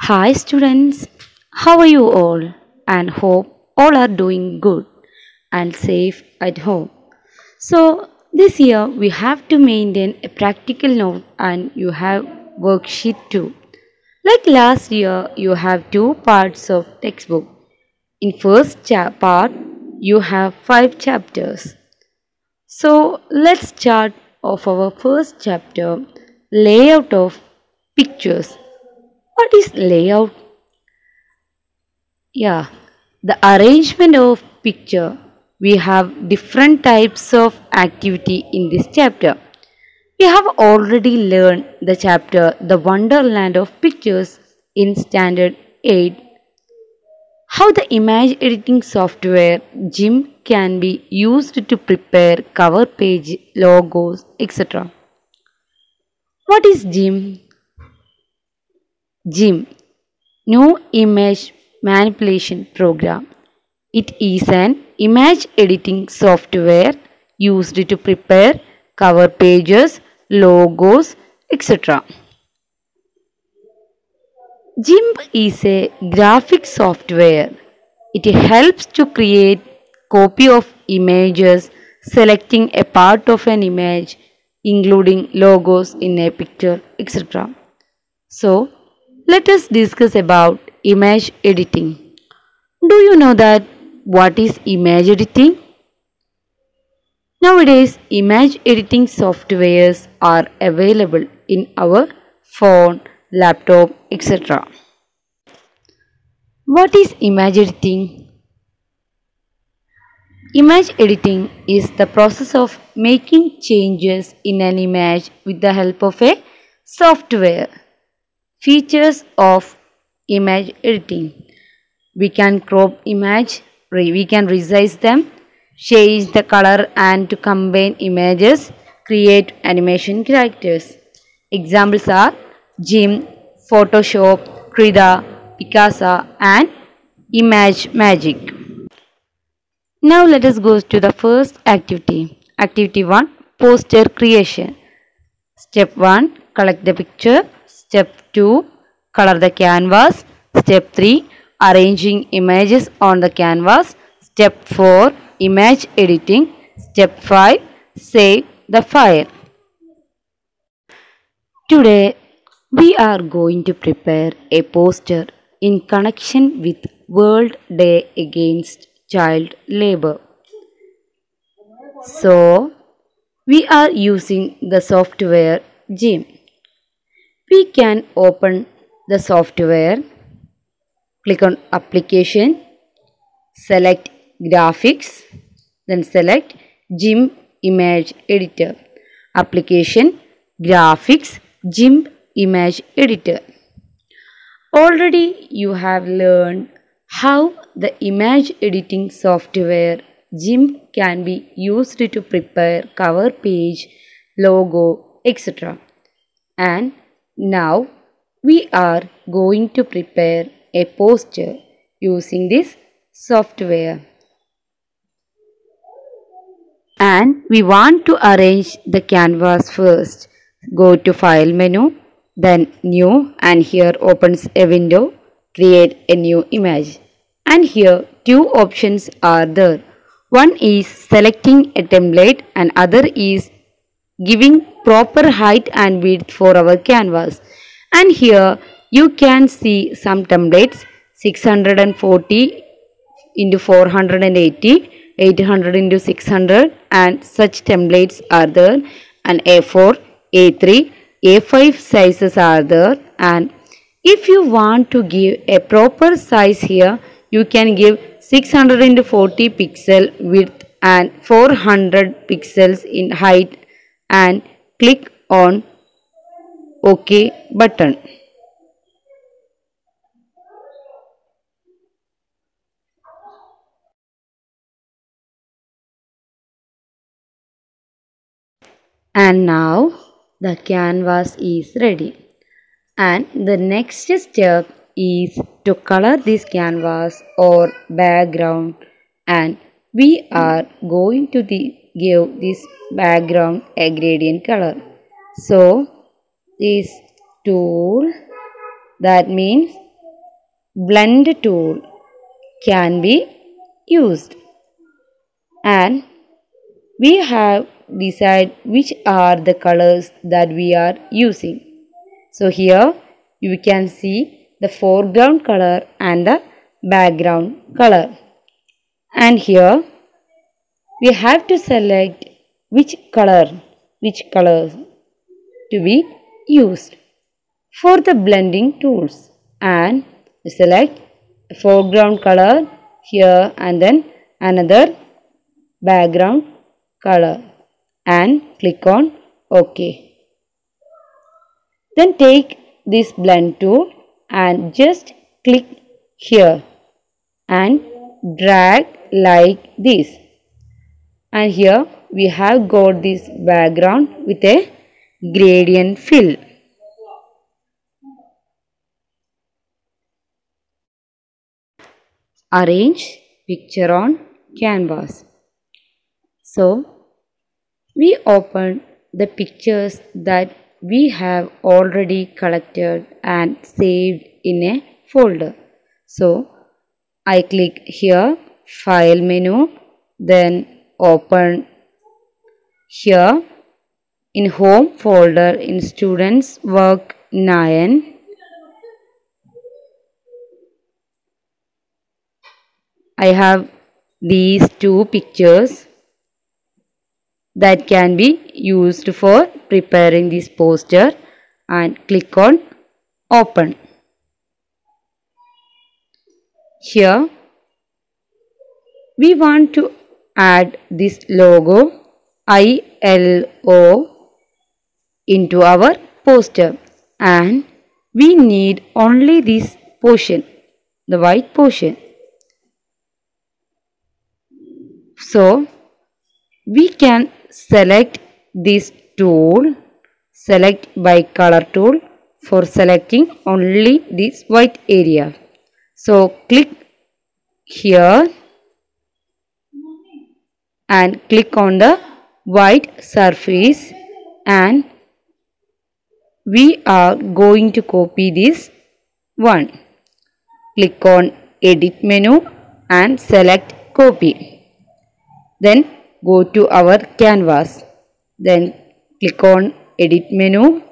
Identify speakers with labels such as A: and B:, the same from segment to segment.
A: Hi students, how are you all? And hope all are doing good and safe at home. So this year we have to maintain a practical note and you have worksheet too. Like last year you have two parts of textbook. In first part you have 5 chapters. So let's start of our first chapter, layout of pictures. What is layout? Yeah, the arrangement of picture. We have different types of activity in this chapter. We have already learned the chapter The Wonderland of Pictures in Standard 8. How the image editing software GIMP can be used to prepare cover page, logos, etc. What is GIMP? GIMP, New Image Manipulation Program. It is an image editing software used to prepare cover pages, logos, etc. GIMP is a graphic software. It helps to create copy of images, selecting a part of an image, including logos in a picture, etc. So, let us discuss about image editing. Do you know that what is image editing? Nowadays, image editing softwares are available in our phone, laptop, etc. What is image editing? Image editing is the process of making changes in an image with the help of a software. Features of image editing. We can crop image, we can resize them, change the color and to combine images, create animation characters. Examples are GIMP, Photoshop, Krita, Picasa and Image Magic. Now let us go to the first activity. Activity 1, poster creation. Step 1, collect the picture. Step 2, color the canvas. Step 3, arranging images on the canvas. Step 4, image editing. Step 5, save the file. Today we are going to prepare a poster in connection with World Day Against Child Labor. So we are using the software GIMP. We can open the software, click on application, select graphics, then select GIMP image editor. Application, graphics, GIMP image editor. Already you have learned how the image editing software GIMP can be used to prepare cover page, logo, etc. And now we are going to prepare a poster using this software. And we want to arrange the canvas first. Go to File menu, then New, and here opens a window. Create a new image. And here two options are there. One is selecting a template and other is giving proper height and width for our canvas. And here you can see some templates 640 into 480, 800 into 600 and such templates are there, and A4, A3, A5 sizes are there. And if you want to give a proper size here, you can give 600 into 40 pixel width and 400 pixels in height and click on OK button. And now the canvas is ready. And the next step is to color this canvas or background, and we are going to give this background a gradient color. So this tool, that means blend tool can be used, and we have decided which are the colors that we are using. So here you can see the foreground color and the background color, and here we have to select which colors to be used for the blending tools, and select foreground color here and then another background color and click on OK. Then take this blend tool and just click here and drag like this, and here we have got this background with a gradient fill. Arrange picture on canvas. So we open the pictures that we have already collected and saved in a folder. So I click here, file menu, then open here in home folder in students work 9. I have these two pictures that can be used for preparing this poster, and click on open. Here we want to add this logo ILO into our poster, and we need only this portion, the white portion. So we can select this tool, select by color tool for selecting only this white area. So click here and click on the white surface, and we are going to copy this one. Click on edit menu and select copy. Then go to our canvas, then click on edit menu,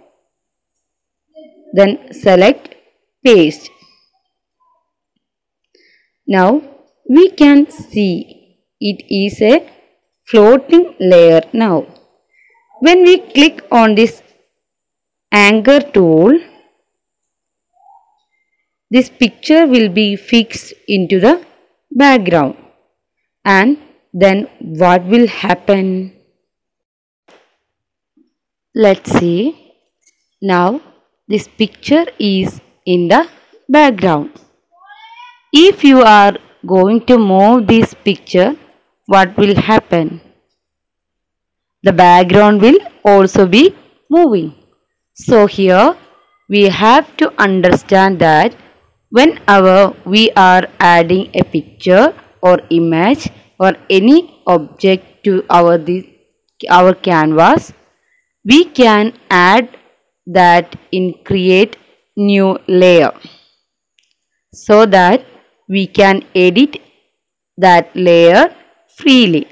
A: then select paste. Now we can see it is a floating layer now. When we click on this anchor tool, this picture will be fixed into the background, and then what will happen? Let's see. Now this picture is in the background. If you are going to move this picture, what will happen? The background will also be moving. So here we have to understand that whenever we are adding a picture or image or any object to our canvas, we can add that in create new layer, so that we can edit that layer freely.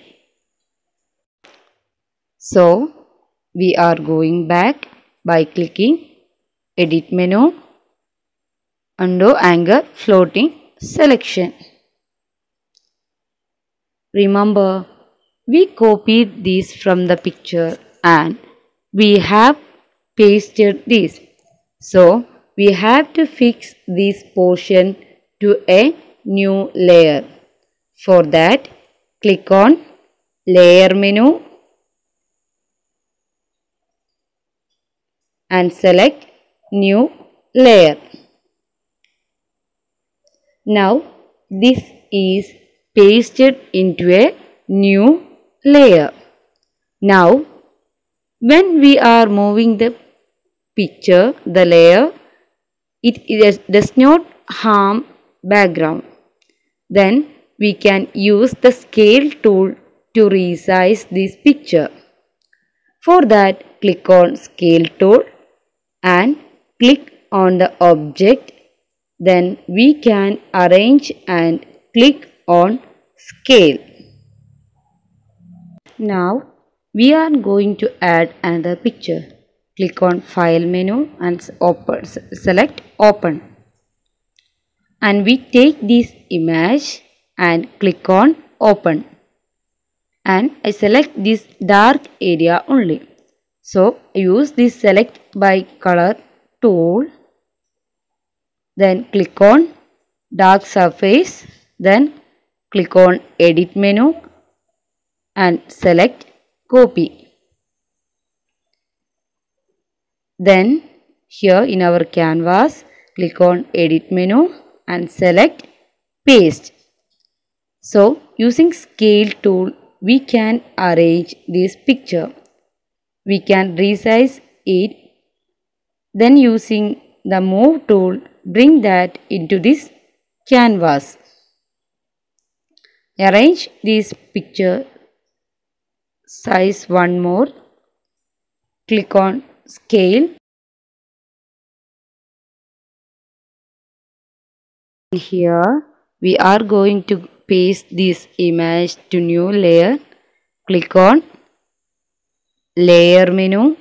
A: So we are going back by clicking edit menu, undo anchor floating selection. Remember, we copied this from the picture and we have pasted this. So we have to fix this portion to a new layer. For that, click on layer menu and select new layer. Now this is pasted into a new layer. Now when we are moving the picture, the layer, it does not harm background. Then we can use the scale tool to resize this picture. For that, click on scale tool and click on the object, then we can arrange and click on scale. Now we are going to add another picture. Click on File menu and select Open. And we take this image and click on Open. And I select this dark area only. So use this Select by Color tool. Then click on Dark Surface. Then click on Edit menu and select Copy. Then here in our canvas, click on Edit menu and select Paste. So using Scale tool, we can arrange this picture. We can resize it. Then using the Move tool, bring that into this canvas. Arrange this picture size one more. Click on Scale. Here we are going to paste this image to new layer. Click on Layer menu.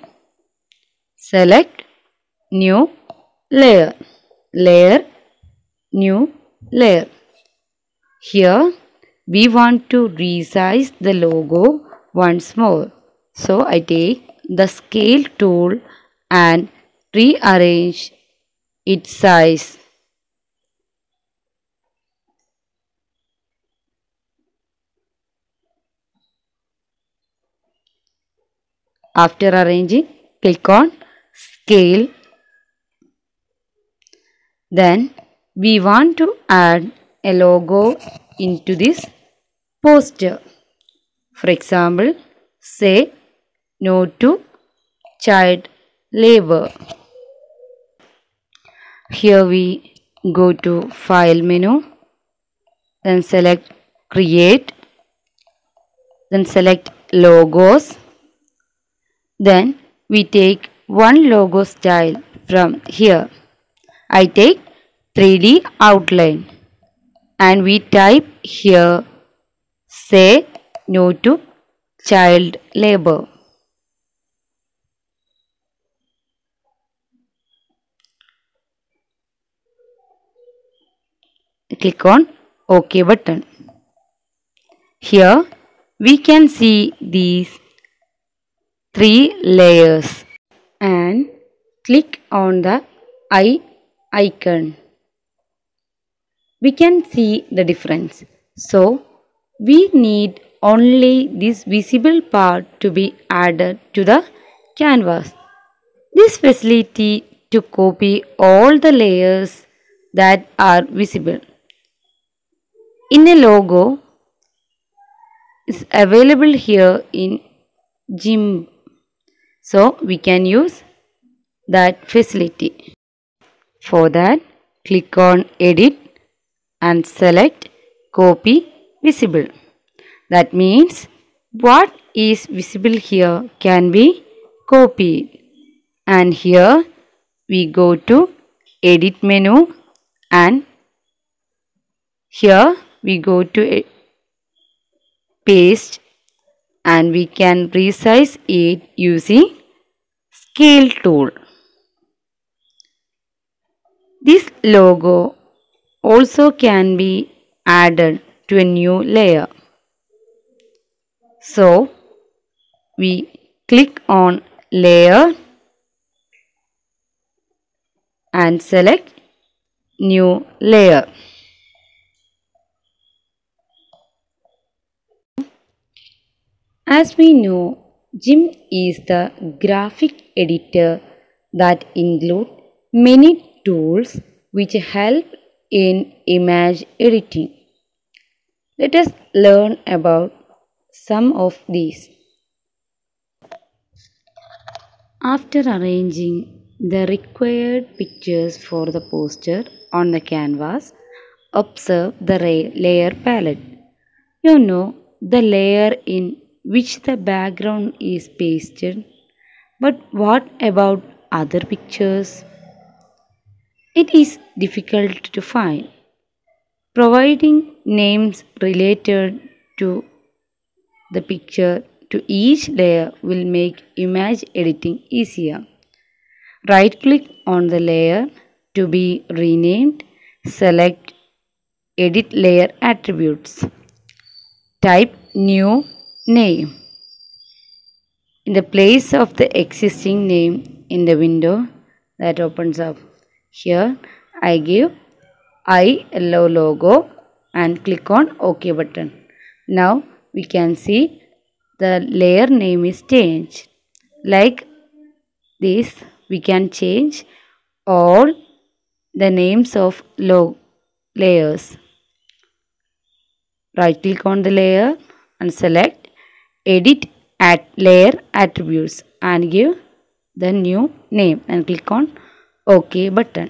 A: Select New Layer. Layer, New Layer. Here we want to resize the logo once more. So I take the Scale tool and rearrange its size. After arranging, click on Scale. Then we want to add a logo into this poster. For example, say No to Child Labor. Here we go to File menu, then select Create, then select Logos. Then we take one logo style from here. I take 3D outline and we type here Say No to Child Labor. Click on OK button. Here we can see these 3 layers and click on the eye icon. We can see the difference. So we need only this visible part to be added to the canvas. This facility to copy all the layers that are visible in a logo is available here in GIMP. So we can use that facility. For that, click on Edit and select Copy Visible. That means what is visible here can be copied. And here we go to Edit menu and here we go to Paste and we can resize it using Scale tool. This logo also can be added to a new layer. So we click on Layer and select New Layer. As we know, GIMP is the graphic editor that includes many tools which help in image editing. Let us learn about some of these. After arranging the required pictures for the poster on the canvas, observe the layer palette. You know the layer in which the background is pasted. But what about other pictures? It is difficult to find. Providing names related to the picture to each layer will make image editing easier. Right click on the layer to be renamed. Select Edit Layer Attributes. Type New Name. In the place of the existing name in the window that opens up. Here I give ILO logo and click on OK button. Now we can see the layer name is changed. Like this, we can change all the names of layers. Right click on the layer and select Edit at Layer Attributes and give the new name and click on OK button.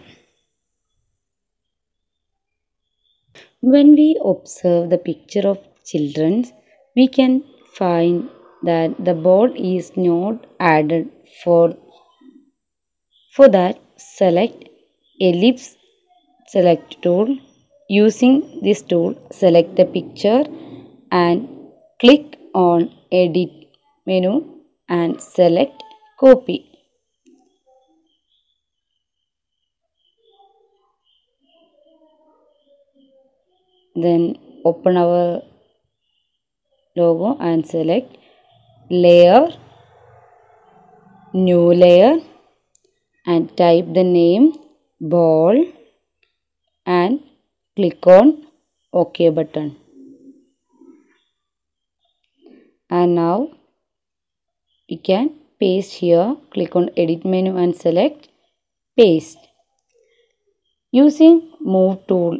A: When we observe the picture of children, we can find that the ball is not added. For that, select Ellipse Select tool. Using this tool, select the picture and click on Edit menu and select Copy. Then open our logo and select Layer, New Layer and type the name Ball and click on OK button. And now we can paste here. Click on Edit menu and select Paste. Using Move tool,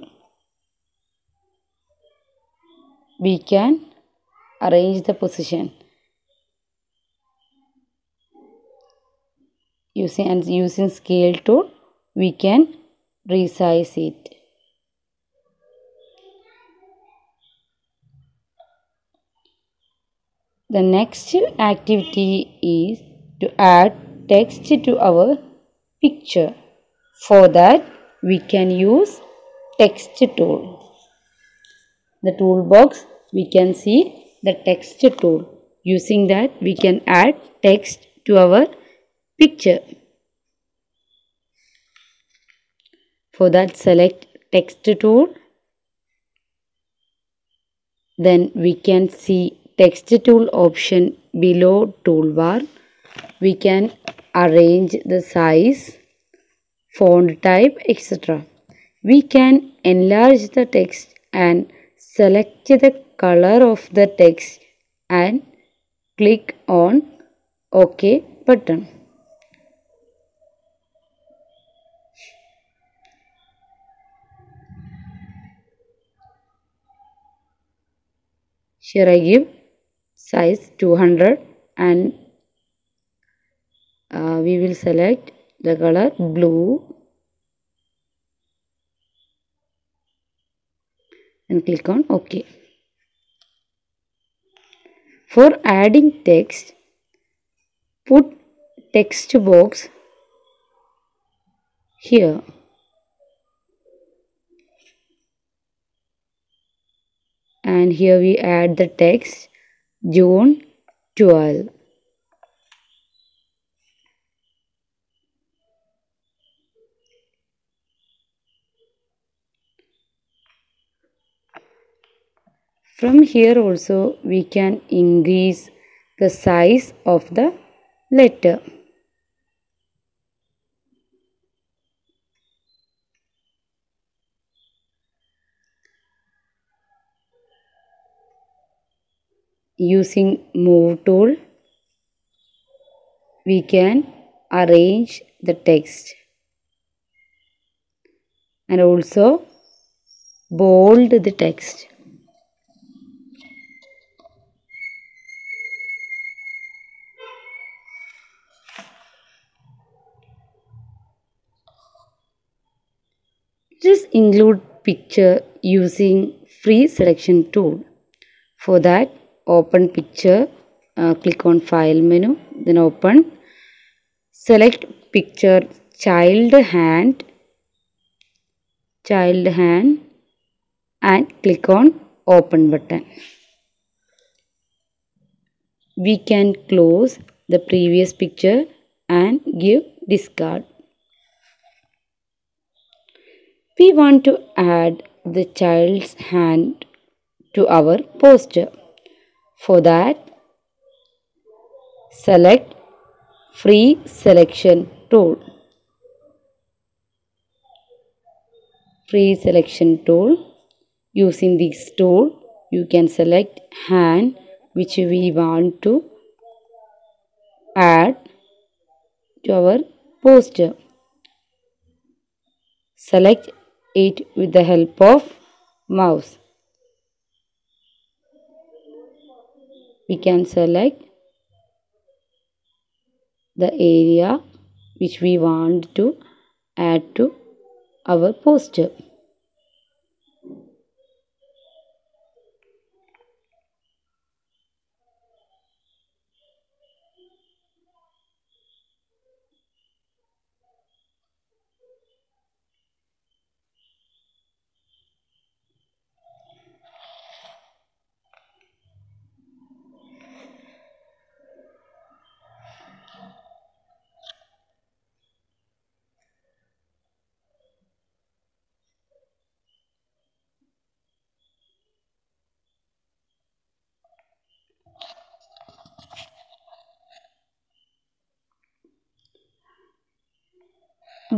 A: we can arrange the position. Using Scale tool, we can resize it. The next activity is to add text to our picture. For that, we can use Text tool. The toolbox, we can see the Text tool. Using that, we can add text to our picture. For that, select Text tool. Then we can see Text tool option below toolbar. We can arrange the size, font type, etc. We can enlarge the text and select the color of the text and click on OK button. Here I give size 200 and we will select the color blue and click on OK. For adding text, put text box here. And here we add the text June 12. From here also we can increase the size of the letter. Using Move tool, we can arrange the text and also bold the text. Just include picture using free selection tool. For that, open picture, click on File menu, then open, select picture child hand child hand and click on open button. We can close the previous picture and give discard. We want to add the child's hand to our poster. For that, select free selection tool. Free selection tool. Using this tool, you can select hand which we want to add to our poster. Select it with the help of mouse. We can select the area which we want to add to our poster.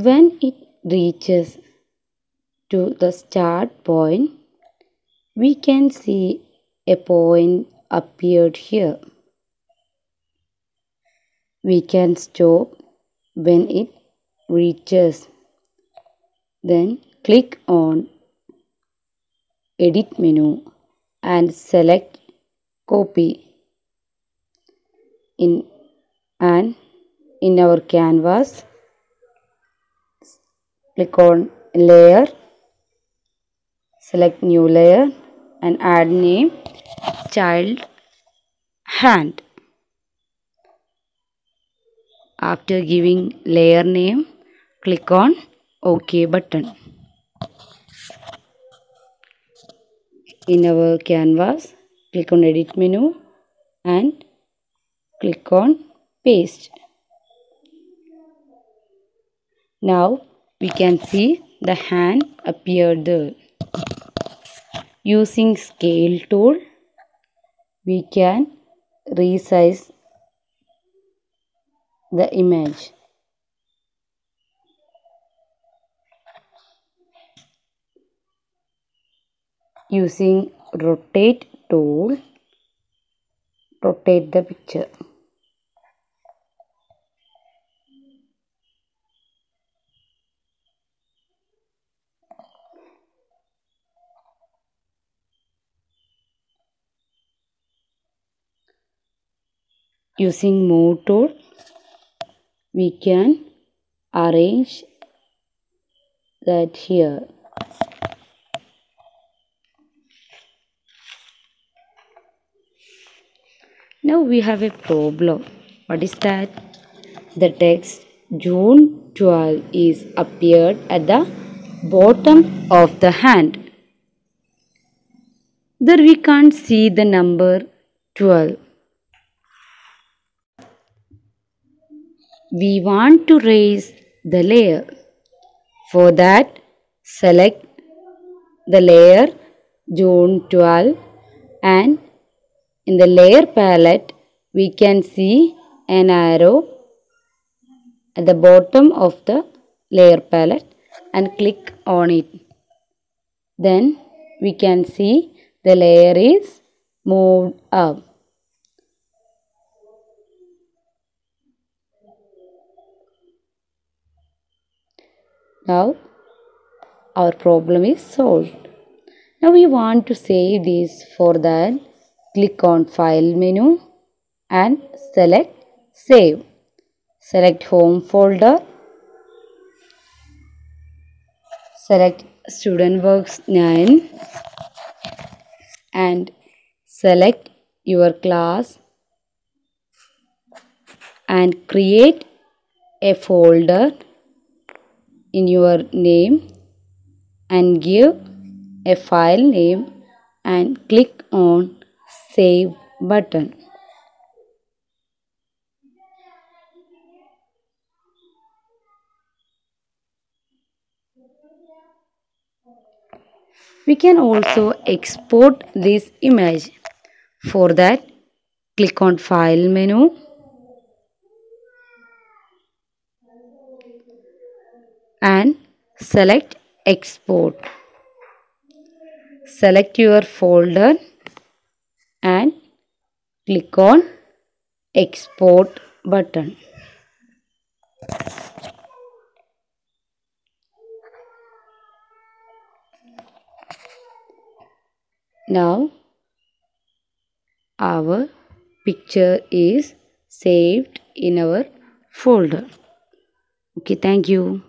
A: When it reaches to the start point, we can see a point appeared here. We can stop when it reaches. Then click on Edit menu and select Copy. In our canvas, click on Layer, select New Layer and add name Child Hand. After giving layer name, click on OK button. In our canvas, click on Edit menu and click on Paste. Now we can see the hand appear there. Using scale tool, we can resize the image. Using rotate tool, rotate the picture. Using move tool, we can arrange that here. Now we have a problem. What is that? The text June 12 is appeared at the bottom of the hand. There we can't see the number 12. We want to raise the layer. For that, select the layer June 12 and in the layer palette we can see an arrow at the bottom of the layer palette and click on it. Then we can see the layer is moved up. Now our problem is solved. Now we want to save this. For that, click on File menu and select Save. Select Home folder. Select Student Works 9 and select your class and create a folder in your name and give a file name and click on Save button. We can also export this image. For that, click on File menu and select Export. Select your folder and click on Export button. Now our picture is saved in our folder. Okay, thank you.